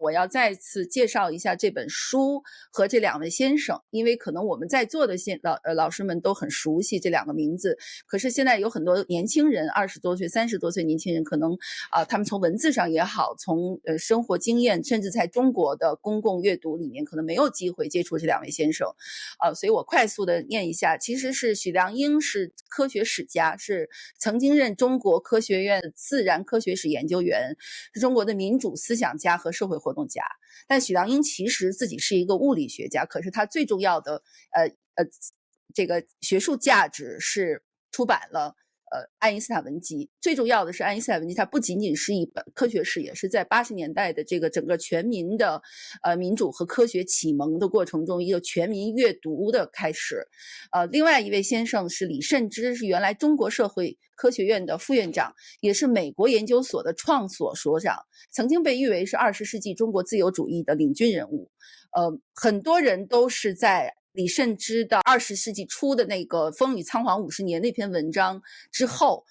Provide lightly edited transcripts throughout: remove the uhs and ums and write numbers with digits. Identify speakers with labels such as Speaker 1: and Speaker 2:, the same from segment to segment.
Speaker 1: 我要再次介绍一下这本书和这两位先生，因为可能我们在座的老师们都很熟悉这两个名字，可是现在有很多年轻人，20多岁、30多岁年轻人，可能他们从文字上也好，从生活经验，甚至在中国的公共阅读里面，可能没有机会接触这两位先生，所以我快速的念一下。其实是许良英是科学史家，是曾经任中国科学院自然科学史研究员，是中国的民主思想家和社会活动家。但许良英其实自己是一个物理学家，可是他最重要的这个学术价值是出版了爱因斯坦文集。最重要的是爱因斯坦文集它不仅仅是一本科学史，也是在80年代的这个整个全民的民主和科学启蒙的过程中一个全民阅读的开始。另外一位先生是李慎之，是原来中国社会科学院的副院长，也是美国研究所的创所所长，曾经被誉为是20世纪中国自由主义的领军人物。很多人都是在李慎之的20世纪初的那个风雨仓皇50年那篇文章之后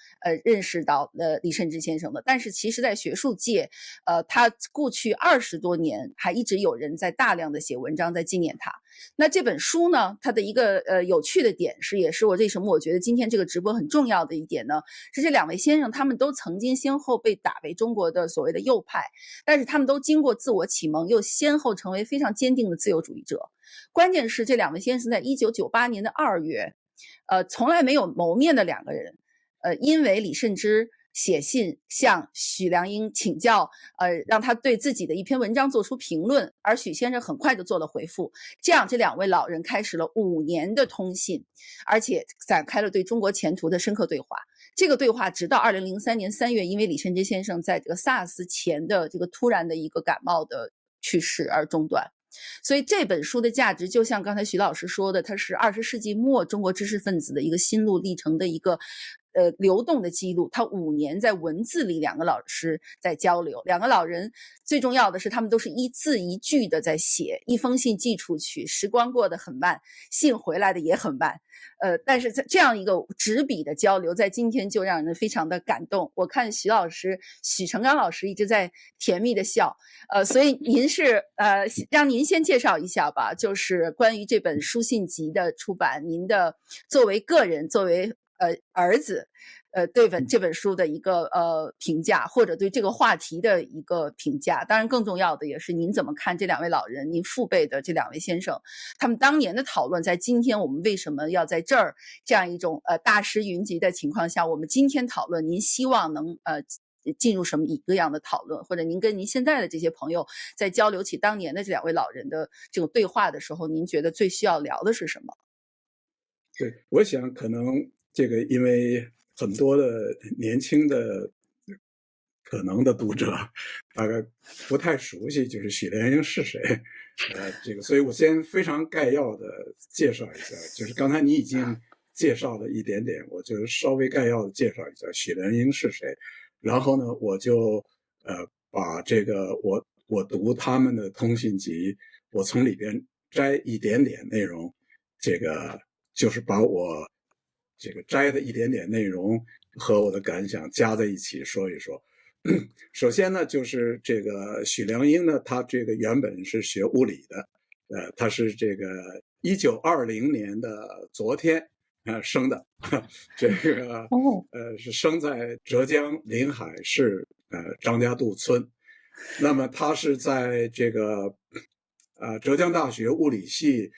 Speaker 1: 认识到李慎之先生的。但是其实在学术界他过去20多年还一直有人在大量的写文章在纪念他。那这本书呢，它的一个有趣的点是，也是我为什么我觉得今天这个直播很重要的一点呢，是这两位先生他们都曾经先后被打为中国的所谓的右派，但是他们都经过自我启蒙，又先后成为非常坚定的自由主义者。关键是这两位先生在1998年的2月从来没有谋面的两个人因为李慎之写信向许良英请教让他对自己的一篇文章做出评论，而许先生很快就做了回复。这样这两位老人开始了5年的通信，而且展开了对中国前途的深刻对话。这个对话直到2003年3月因为李慎之先生在这个 SARS 前的这个突然的一个感冒的去世而中断。所以这本书的价值就像刚才徐老师说的，它是20世纪末中国知识分子的一个心路历程的一个流动的记录。他5年在文字里两个老师在交流，两个老人最重要的是他们都是一字一句的在写，一封信寄出去，时光过得很慢，信回来的也很慢。但是这样一个执笔的交流在今天就让人非常的感动。我看许成刚老师一直在甜蜜的笑。所以您是让您先介绍一下吧，就是关于这本书信集的出版，您的作为个人，作为儿子对这本书的一个评价，或者对这个话题的一个评价。当然更重要的也是您怎么看这两位老人，您父辈的这两位先生他们当年的讨论，在今天我们为什么要在这儿这样一种大师云集的情况下，我们今天讨论，您希望能进入什么一个样的讨论，或者您跟您现在的这些朋友在交流起当年的这两位老人的这种对话的时候，您觉得最需要聊的是什么？
Speaker 2: 对，我想可能这个因为很多的年轻的可能的读者大概不太熟悉就是许良英是谁，所以我先非常概要的介绍一下，就是刚才你已经介绍了一点点，我就稍微概要的介绍一下许良英是谁。然后呢，我就把这个我读他们的通信集，我从里边摘一点点内容，这个就是把我这个摘的一点点内容和我的感想加在一起说一说。首先呢，就是这个许良英呢，他这个原本是学物理的，他是这个1920年的昨天生的，这个是生在浙江临海市张家渡村。那么他是在这个浙江大学物理系，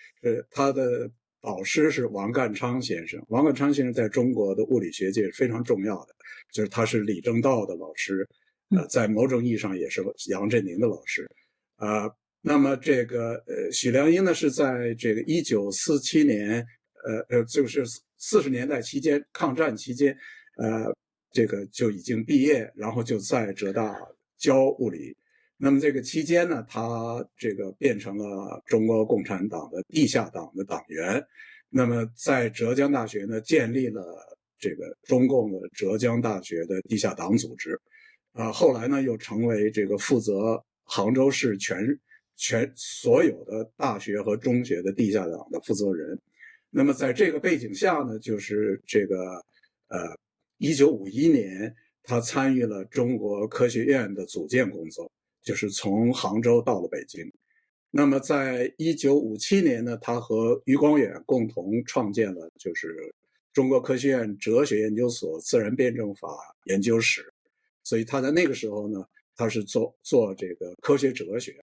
Speaker 2: 他的导师是王淦昌先生。王淦昌先生在中国的物理学界是非常重要的，就是他是李政道的老师，在某种意义上也是杨振宁的老师。那么这个许良英呢是在这个1947年就是40年代期间，抗战期间这个就已经毕业，然后就在浙大教物理。那么这个期间呢，他这个变成了中国共产党的地下党的党员。那么在浙江大学呢，建立了这个中共的浙江大学的地下党组织。后来呢，又成为这个负责杭州市全所有的大学和中学的地下党的负责人。那么在这个背景下呢，就是这个1951年他参与了中国科学院的组建工作。就是从杭州到了北京。那么在1957年呢，他和余光远共同创建了就是中国科学院哲学研究所自然辩证法研究室，所以他在那个时候呢，他是做这个科学哲学。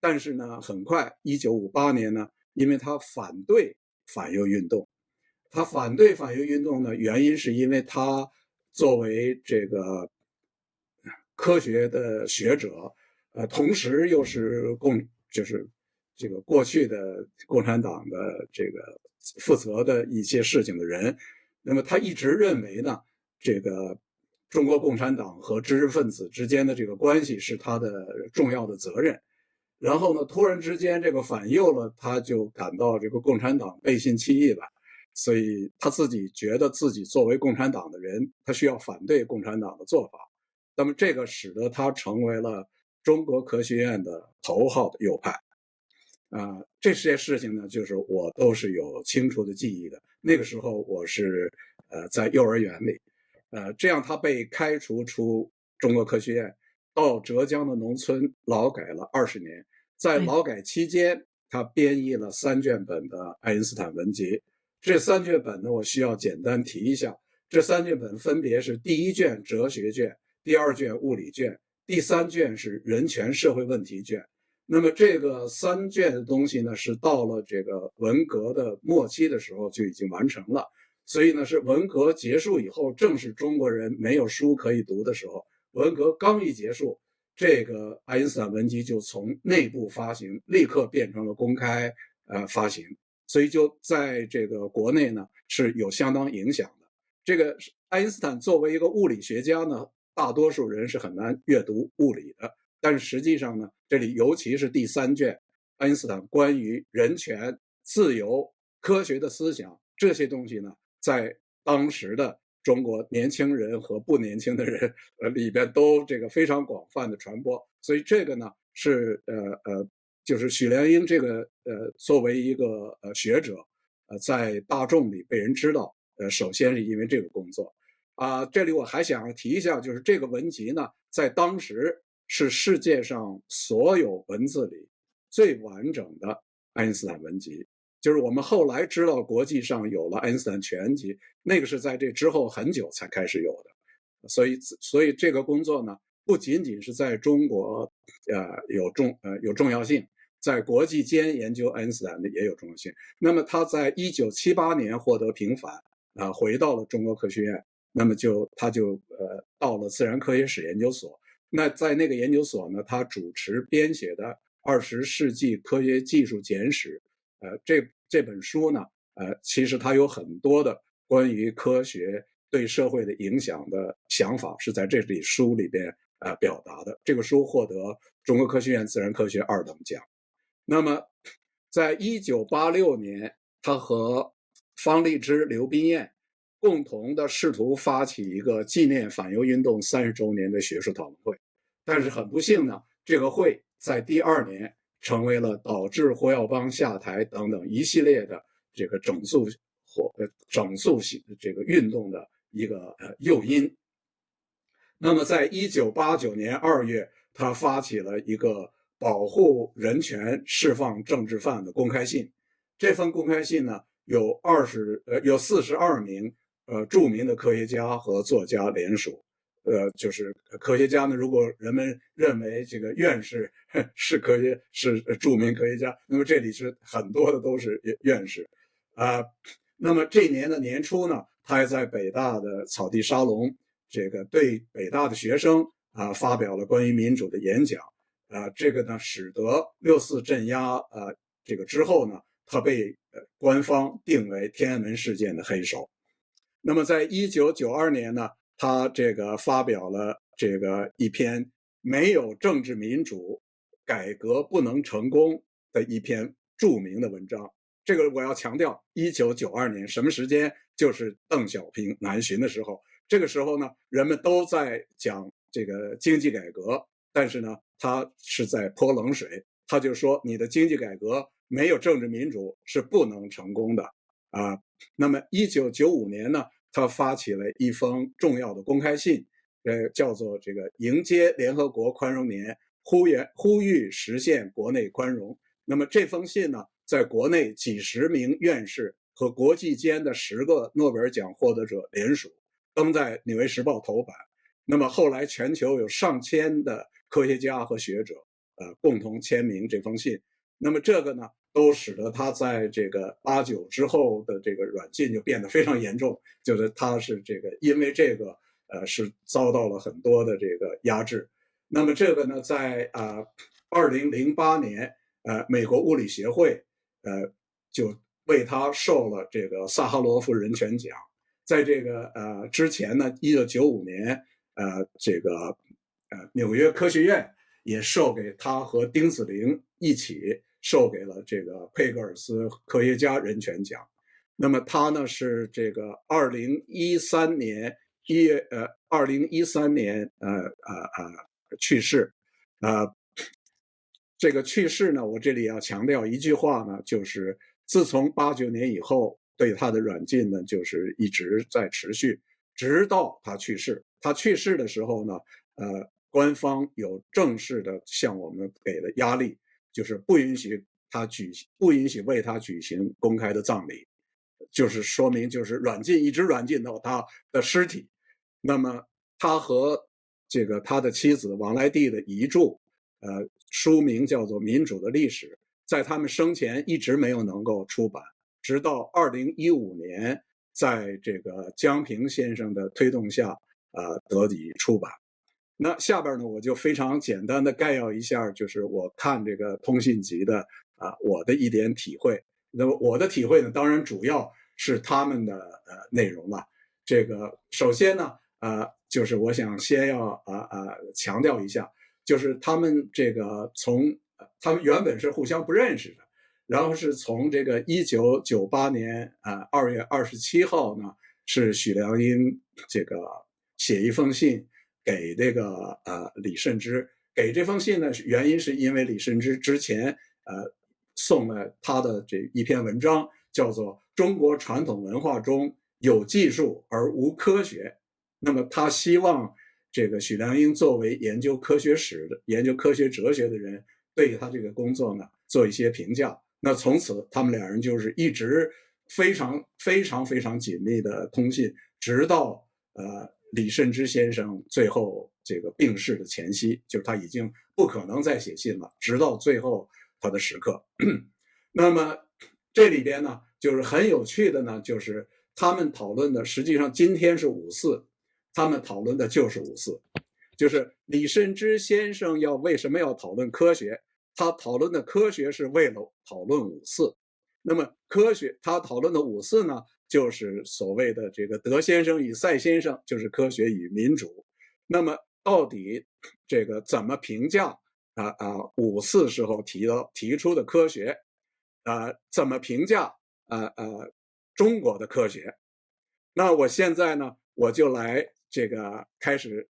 Speaker 2: 但是呢，很快1958年呢，因为他反对反右运动，他反对反右运动呢，原因是因为他作为这个科学的学者，同时又是就是这个过去的共产党的这个负责的一些事情的人，那么他一直认为呢，这个中国共产党和知识分子之间的这个关系是他的重要的责任。然后呢，突然之间这个反右了，他就感到这个共产党背信弃义了，所以他自己觉得自己作为共产党的人，他需要反对共产党的做法。那么这个使得他成为了中国科学院的头号的右派。这些事情呢，就是我都是有清楚的记忆的。那个时候我是在幼儿园里，这样他被开除出中国科学院，到浙江的农村劳改了20年。在劳改期间，他编译了3卷本的爱因斯坦文集。这3卷本呢，我需要简单提一下。这3卷本分别是第1卷哲学卷，第2卷物理卷，第3卷是人权社会问题卷。那么这个3卷的东西呢，是到了这个文革的末期的时候就已经完成了。所以呢，是文革结束以后，正是中国人没有书可以读的时候。文革刚一结束，这个爱因斯坦文集就从内部发行，立刻变成了公开发行，所以就在这个国内呢是有相当影响的。这个爱因斯坦作为一个物理学家呢，大多数人是很难阅读物理的，但是实际上呢，这里尤其是第3卷，爱因斯坦关于人权、自由、科学的思想这些东西呢，在当时的中国年轻人和不年轻的人里边都这个非常广泛的传播。所以这个呢是就是许良英这个作为一个学者在大众里被人知道，首先是因为这个工作。这里我还想提一下，就是这个文集呢，在当时是世界上所有文字里最完整的爱因斯坦文集。就是我们后来知道国际上有了爱因斯坦全集，那个是在这之后很久才开始有的。所以这个工作呢，不仅仅是在中国有重要性，在国际间研究爱因斯坦的也有重要性。那么他在1978年获得平反，回到了中国科学院。那么他就到了自然科学史研究所。那在那个研究所呢，他主持编写的《20世纪科学技术简史》。这本书呢，其实它有很多的关于科学对社会的影响的想法，是在这里书里边表达的。这个书获得中国科学院自然科学2等奖。那么，在1986年，他和方励之、刘彬彦共同的试图发起一个纪念反右运动30周年的学术讨论会，但是很不幸呢，这个会在第2年成为了导致胡耀邦下台等等一系列的这个整肃这个运动的一个诱因。那么在1989年2月，他发起了一个保护人权、释放政治犯的公开信。这份公开信呢，有42名著名的科学家和作家联署。就是科学家呢，如果人们认为这个院士是著名科学家，那么这里是很多的都是院士。那么这年的年初呢，他还在北大的草地沙龙，这个对北大的学生发表了关于民主的演讲。这个呢，使得6·4镇压这个之后呢，他被官方定为天安门事件的黑手。那么在1992年呢，他这个发表了这个一篇没有政治民主，改革不能成功的一篇著名的文章。这个我要强调，1992年什么时间？就是邓小平南巡的时候。这个时候呢，人们都在讲这个经济改革，但是呢，他是在泼冷水。他就说，你的经济改革没有政治民主是不能成功的。那么1995年呢，他发起了一封重要的公开信，叫做这个迎接联合国宽容年呼吁实现国内宽容。那么这封信呢，在国内几十名院士和国际间的10个诺贝尔奖获得者联署，登在《纽约时报》头版。那么后来全球有上千的科学家和学者，共同签名这封信。那么这个呢，都使得他在这个89之后的这个软禁就变得非常严重，就是他是这个因为这个是遭到了很多的这个压制。那么这个呢，在2008年，美国物理协会就为他授了这个萨哈罗夫人权奖。在这个之前呢，1995年，这个纽约科学院也授给他和丁子霖一起授给了这个佩格尔斯科学家人权奖。那么他呢是这个2013年去世。这个去世呢，我这里要强调一句话呢，就是自从89年以后，对他的软禁呢，就是一直在持续，直到他去世。他去世的时候呢，官方有正式的向我们给了压力，就是不允许为他举行公开的葬礼，就是说明就是一直软禁到他的尸体。那么他和这个他的妻子王来蒂的遗著，书名叫做《民主的历史》，在他们生前一直没有能够出版，直到2015年，在这个江平先生的推动下，得以出版。那下边呢，我就非常简单的概要一下，就是我看这个通信集的我的一点体会。那么我的体会呢，当然主要是他们的内容了。这个首先呢，就是我想先要强调一下。就是他们这个他们原本是互相不认识的，然后是从这个1998年2月27号呢，是许良英这个写一封信给这个李慎之。给这封信呢，原因是因为李慎之之前送了他的这一篇文章，叫做《中国传统文化中有技术而无科学》。那么他希望这个许良英作为研究科学史的、研究科学哲学的人，对他这个工作呢做一些评价。那从此他们2人就是一直非常非常非常紧密的通信，直到李慎之先生最后这个病逝的前夕，就是他已经不可能再写信了，直到最后他的时刻。那么这里边呢，就是很有趣的呢，就是他们讨论的，实际上今天是5·4。他们讨论的就是5·4，就是李慎之先生为什么要讨论科学？他讨论的科学是为了讨论5·4。那么他讨论的5·4呢，就是所谓的这个德先生与赛先生，就是科学与民主。那么到底这个怎么评价5·4时候提出的科学？怎么评价中国的科学？那我现在呢，我就来这个开始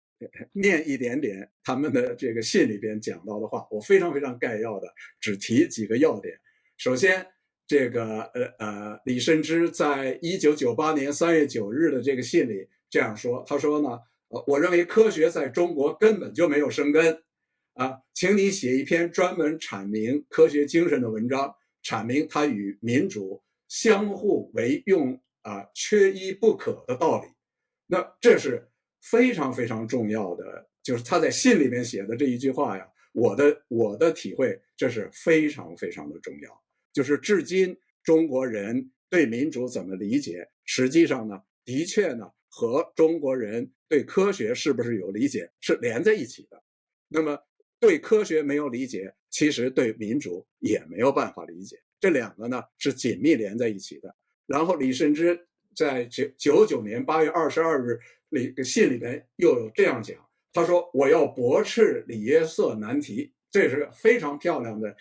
Speaker 2: 念一点点他们的这个信里边讲到的话，我非常非常概要的只提几个要点。首先，这个李慎之在1998年3月9日的这个信里这样说，他说呢，我认为科学在中国根本就没有生根请你写一篇专门阐明科学精神的文章，阐明它与民主相互为用缺一不可的道理。那这是非常非常重要的，就是他在信里面写的这一句话呀，我的体会，这是非常非常的重要。就是至今中国人对民主怎么理解，实际上呢，的确呢，和中国人对科学是不是有理解是连在一起的。那么对科学没有理解，其实对民主也没有办法理解，这2个呢是紧密连在一起的。然后李慎之在99年8月22日信里边又有这样讲，他说我要驳斥里耶瑟难题，这是非常漂亮的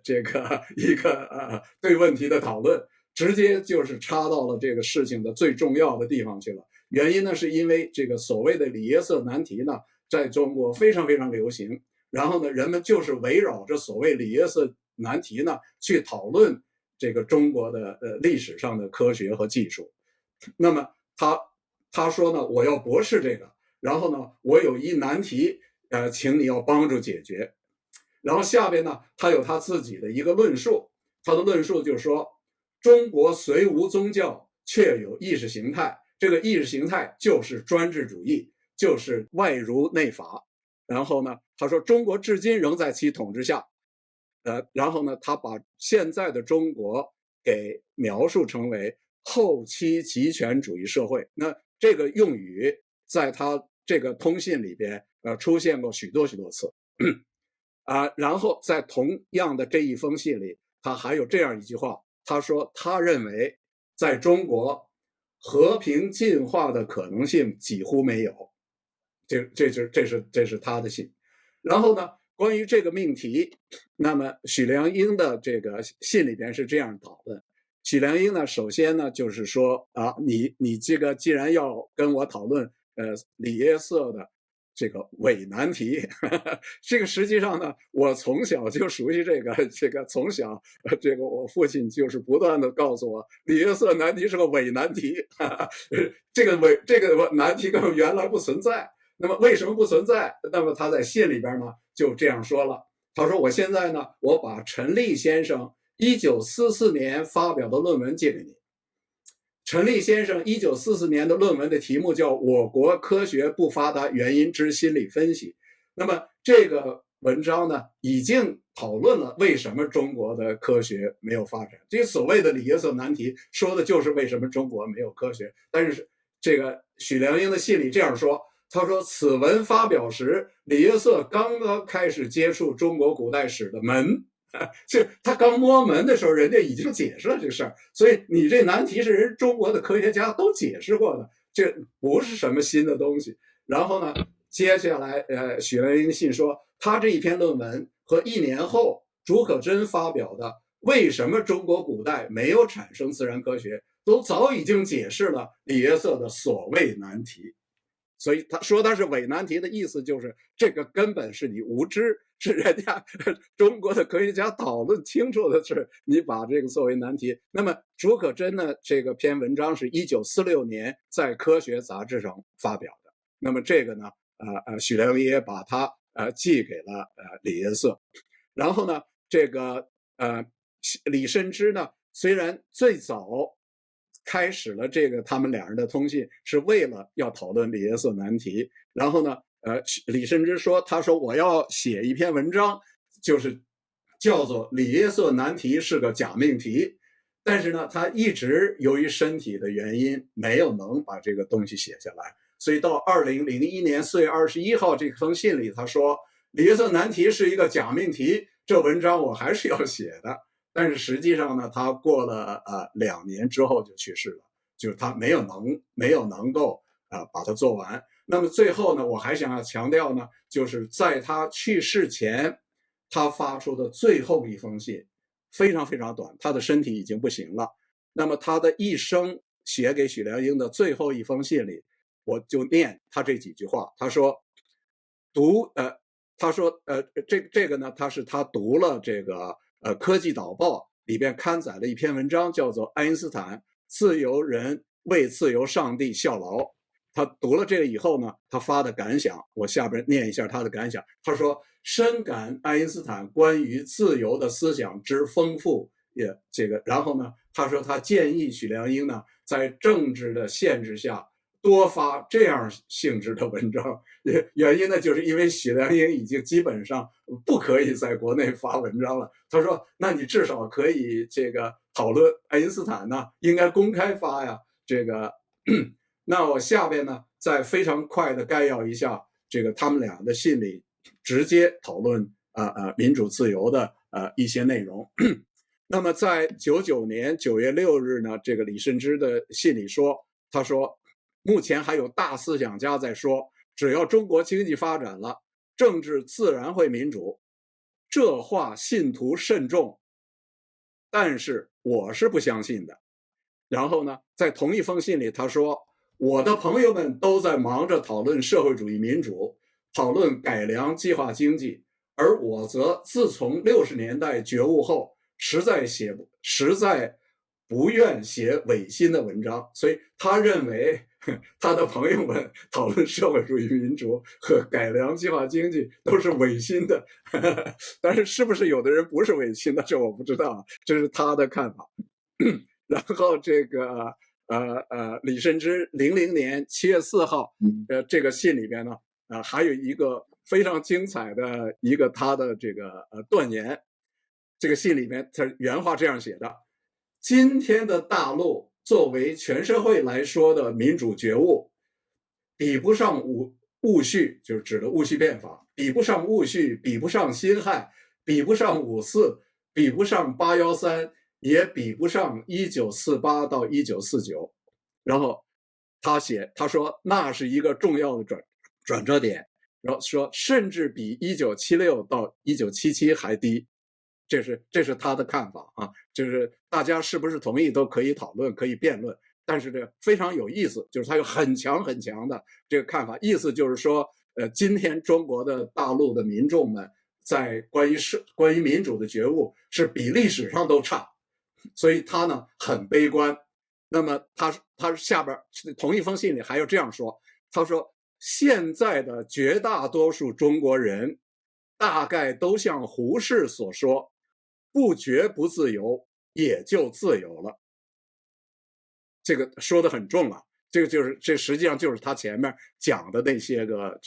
Speaker 2: 这个一个对问题的讨论，直接就是插到了这个事情的最重要的地方去了。原因呢是因为这个所谓的里耶瑟难题呢，在中国非常非常流行，然后呢人们就是围绕着所谓里耶瑟难题呢去讨论这个中国的历史上的科学和技术。那么他说呢，我要驳斥这个，然后呢，我有一难题请你要帮助解决。然后下边呢，他有他自己的一个论述，他的论述就是说，中国虽无宗教，却有意识形态，这个意识形态就是专制主义，就是外儒内法。然后呢，他说中国至今仍在其统治下，然后呢，他把现在的中国给描述成为后期极权主义社会。那这个用语在他这个通信里边，出现过许多次。然后在同样的这一封信里，他还有这样一句话，他说他认为在中国和平进化的可能性几乎没有。这是他的信。然后呢，关于这个命题，那么许良英的这个信里边是这样讨论。许良英呢，首先呢就是说你这个既然要跟我讨论里耶色的这个伪难题，这个实际上呢，我从小就熟悉这个从小这个我父亲就是不断的告诉我，里耶色难题是个伪难题，这个难题根本原来不存在。那么为什么不存在？那么他在信里边呢就这样说了，他说我现在呢，我把陈立先生1944年发表的论文借给你。陈立先生1944年的论文的题目叫《我国科学不发达原因之心理分析》。那么这个文章呢，已经讨论了为什么中国的科学没有发展。这所谓的里耶色难题，说的就是为什么中国没有科学。但是这个许良英的信里这样说，他说此文发表时，里耶色刚刚开始接触中国古代史的门。就他刚摸门的时候，人家已经解释了这事儿，所以你这难题是人中国的科学家都解释过的，这不是什么新的东西。然后呢，接下来许良英信说，他这一篇论文和1年后竺可桢发表的为什么中国古代没有产生自然科学，都早已经解释了里耶色的所谓难题。所以他说他是伪难题的意思就是这个根本是你无知，是人家中国的科学家讨论清楚的是你把这个作为难题。那么竺可桢呢，这个篇文章是1946年在科学杂志上发表的。那么这个呢许良英也把它寄给了里耶色。然后呢，这个李慎之呢，虽然最早开始了这个他们两人的通信是为了要讨论里耶色难题。然后呢李慎之说，他说我要写一篇文章，就是叫做里耶色难题是个假命题。但是呢，他一直由于身体的原因没有能把这个东西写下来。所以到2001年4月21号这封信里，他说里耶色难题是一个假命题，这文章我还是要写的。但是实际上呢，他过了2年之后就去世了，就是他没有能够把它做完。那么最后呢，我还想要强调呢，就是在他去世前，他发出的最后一封信非常非常短，他的身体已经不行了。那么他的一生写给许良英的最后一封信里，我就念他这几句话。他说这个呢，他读了这个科技导报里边刊载了一篇文章，叫做《爱因斯坦：自由人为自由上帝效劳》。他读了这个以后呢，他发的感想，我下边念一下他的感想。他说：深感爱因斯坦关于自由的思想之丰富，然后呢，他说他建议许良英呢，在政治的限制下多发这样性质的文章。原因呢，就是因为许良英已经基本上不可以在国内发文章了。他说，那你至少可以这个讨论爱因斯坦呢，应该公开发呀。那我下边呢，再非常快的概要一下这个他们俩的信里直接讨论民主自由的一些内容。那么在99年9月6日呢，这个李慎之的信里说，他说目前还有大思想家在说，只要中国经济发展了，政治自然会民主，这话信徒慎重，但是我是不相信的。然后呢，在同一封信里他说，我的朋友们都在忙着讨论社会主义民主，讨论改良计划经济，而我则自从60年代觉悟后，实在不愿写违心的文章。所以他认为他的朋友们讨论社会主义民主和改良计划经济都是违心的，但是是不是有的人不是违心的，这我不知道，这是他的看法。然后这个李慎之00年7月4号，这个信里边呢，还有一个非常精彩的一个他的这个断言。这个信里面他原话这样写的：今天的大陆作为全社会来说的民主觉悟，比不上戊戌，就是指的戊戌变法，比不上戊戌，比不上辛亥，比不上54，比不上813，也比不上1948到1949。然后他说那是一个重要的转折点，然后说甚至比1976到1977还低。这是他的看法啊，就是大家是不是同意都可以讨论，可以辩论，但是这个非常有意思，就是他有很强很强的这个看法，意思就是说，今天中国的大陆的民众们在关于民主的觉悟是比历史上都差，所以他呢很悲观。那么他下边同一封信里还有这样说，他说现在的绝大多数中国人大概都像胡适所说，不觉不自由，也就自由了。这个说的很重啊，这实际上就是他前面讲的那些个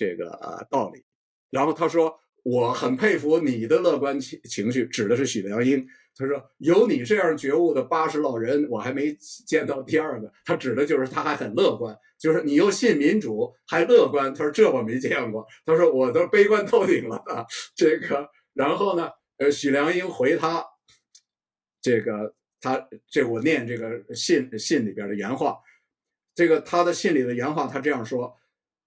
Speaker 2: 道理。然后他说，我很佩服你的乐观情绪，指的是许良英。他说有你这样觉悟的80老人，我还没见到第二个。他指的就是他还很乐观，就是你又信民主还乐观。他说这我没见过。他说我都悲观透顶了啊。然后呢，许良英回他，我念这个信里边的原话，他的信里的原话，他这样说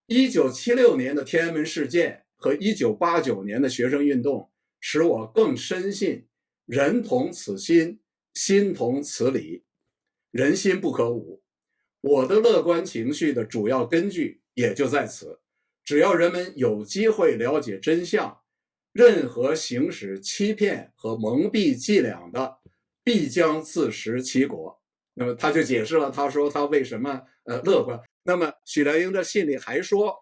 Speaker 2: ：1976年的天安门事件和1989年的学生运动，使我更深信人同此心，心同此理，人心不可侮。我的乐观情绪的主要根据也就在此，只要人们有机会了解真相，任何行使欺骗和蒙蔽伎俩的，必将自食其果。那么他就解释了，他说他为什么乐观。那么许良英的信里还说，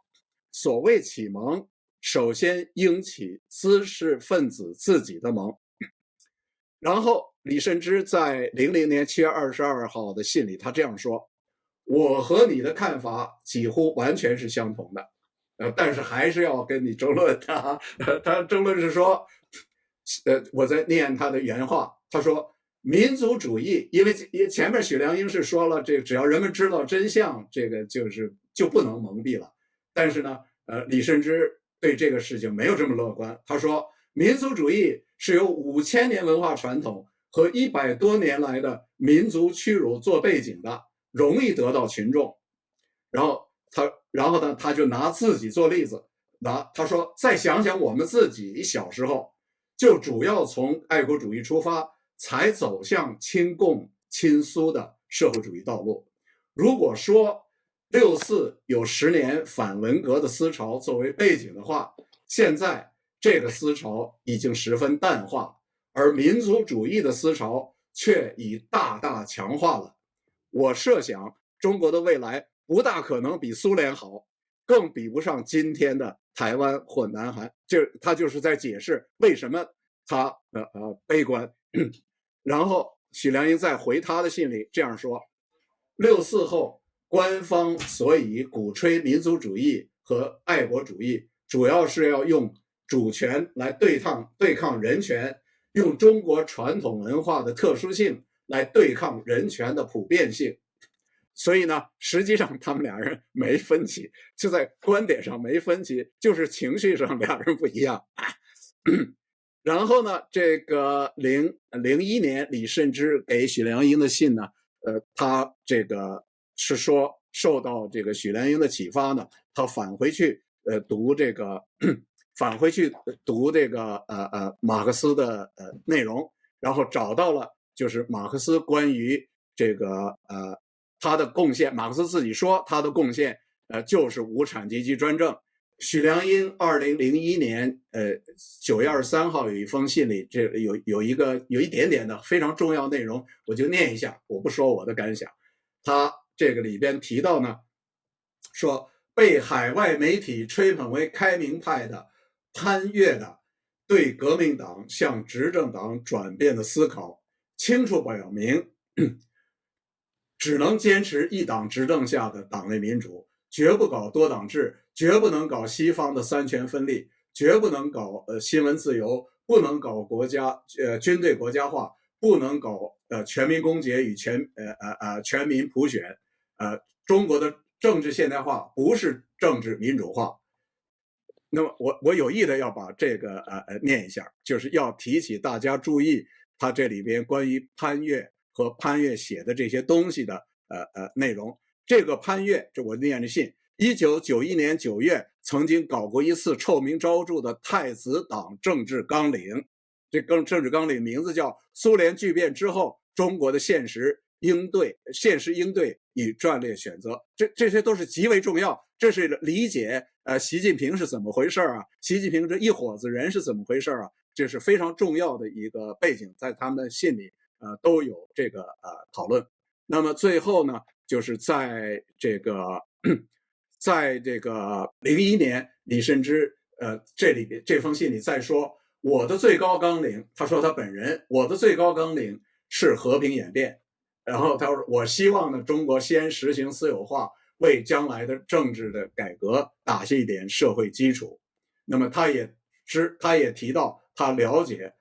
Speaker 2: 所谓启蒙，首先应起知识分子自己的蒙。然后李慎之在00年7月22号的信里，他这样说：我和你的看法几乎完全是相同的，但是还是要跟你争论啊。他争论是说，我在念他的原话，他说民族主义，因为前面许良英是说了，这个只要人们知道真相，这个就不能蒙蔽了。但是呢，李慎之对这个事情没有这么乐观。他说，民族主义是由5000年文化传统和100多年来的民族屈辱做背景的，容易得到群众。然后呢，他就拿自己做例子，他说，再想想我们自己小时候，就主要从爱国主义出发，才走向亲共亲苏的社会主义道路。如果说64有10年反文革的思潮作为背景的话，现在这个思潮已经十分淡化，而民族主义的思潮却已大大强化了。我设想中国的未来不大可能比苏联好，更比不上今天的台湾或南韩。他就是在解释为什么他悲观。然后许良英在回他的信里这样说：64后官方所以鼓吹民族主义和爱国主义，主要是要用主权来对抗人权，用中国传统文化的特殊性来对抗人权的普遍性。所以呢，实际上他们俩人没分歧，就在观点上没分歧，就是情绪上俩人不一样。然后呢，这个01年李慎之给许良英的信呢，他这个是说受到这个许良英的启发呢，他返回去读这个马克思的内容，然后找到了就是马克思关于这个他的贡献，马克思自己说他的贡献就是无产阶级专政。许良英2001年9月23号有一封信里，这有一点点的非常重要内容，我就念一下，我不说我的感想。他这个里边提到呢，说被海外媒体吹捧为开明派的潘岳的对革命党向执政党转变的思考，清楚表明，只能坚持一党执政下的党内民主，绝不搞多党制，绝不能搞西方的三权分立，绝不能搞新闻自由，不能搞军队国家化，不能搞全民公决与全民普选。中国的政治现代化不是政治民主化。那么我有意的要把这个念一下，就是要提起大家注意，他这里边关于潘岳和潘岳写的这些东西的内容。这个潘岳，这我念的信，1991年9月曾经搞过一次臭名昭著的太子党政治纲领，这政治纲领名字叫苏联巨变之后中国的现实应对与战略选择，这些都是极为重要。这是理解习近平是怎么回事啊？习近平这一伙子人是怎么回事啊？这是非常重要的一个背景，在他们的信里都有这个讨论。那么最后呢，就是在这个01年，李慎之这封信里再说我的最高纲领，他说他本人我的最高纲领是和平演变。然后他说我希望呢，中国先实行私有化，为将来的政治的改革打下一点社会基础。那么他也提到他了解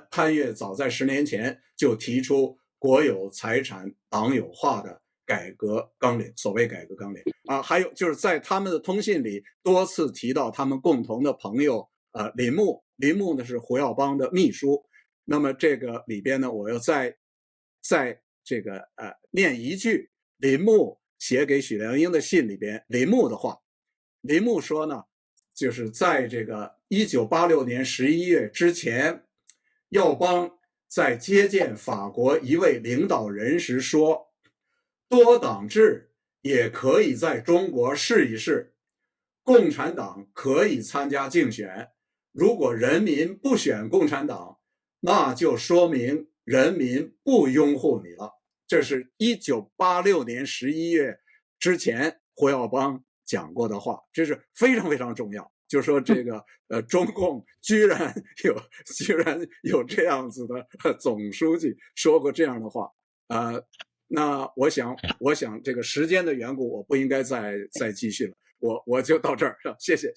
Speaker 2: 潘岳早在10年前就提出国有财产党有化的改革纲领，所谓改革纲领啊。还有就是在他们的通信里多次提到他们共同的朋友林木呢是胡耀邦的秘书。那么这个里边呢，我要在这个念一句林木写给许良英的信里边林木的话。林木说呢，就是在这个1986年11月之前，耀邦在接见法国一位领导人时说，多党制也可以在中国试一试，共产党可以参加竞选，如果人民不选共产党，那就说明人民不拥护你了。这是1986年11月之前胡耀邦讲过的话，这是非常非常重要。就说这个中共居然有这样子的总书记说过这样的话。那我想这个时间的缘故，我不应该再继续了，我就到这儿，谢谢。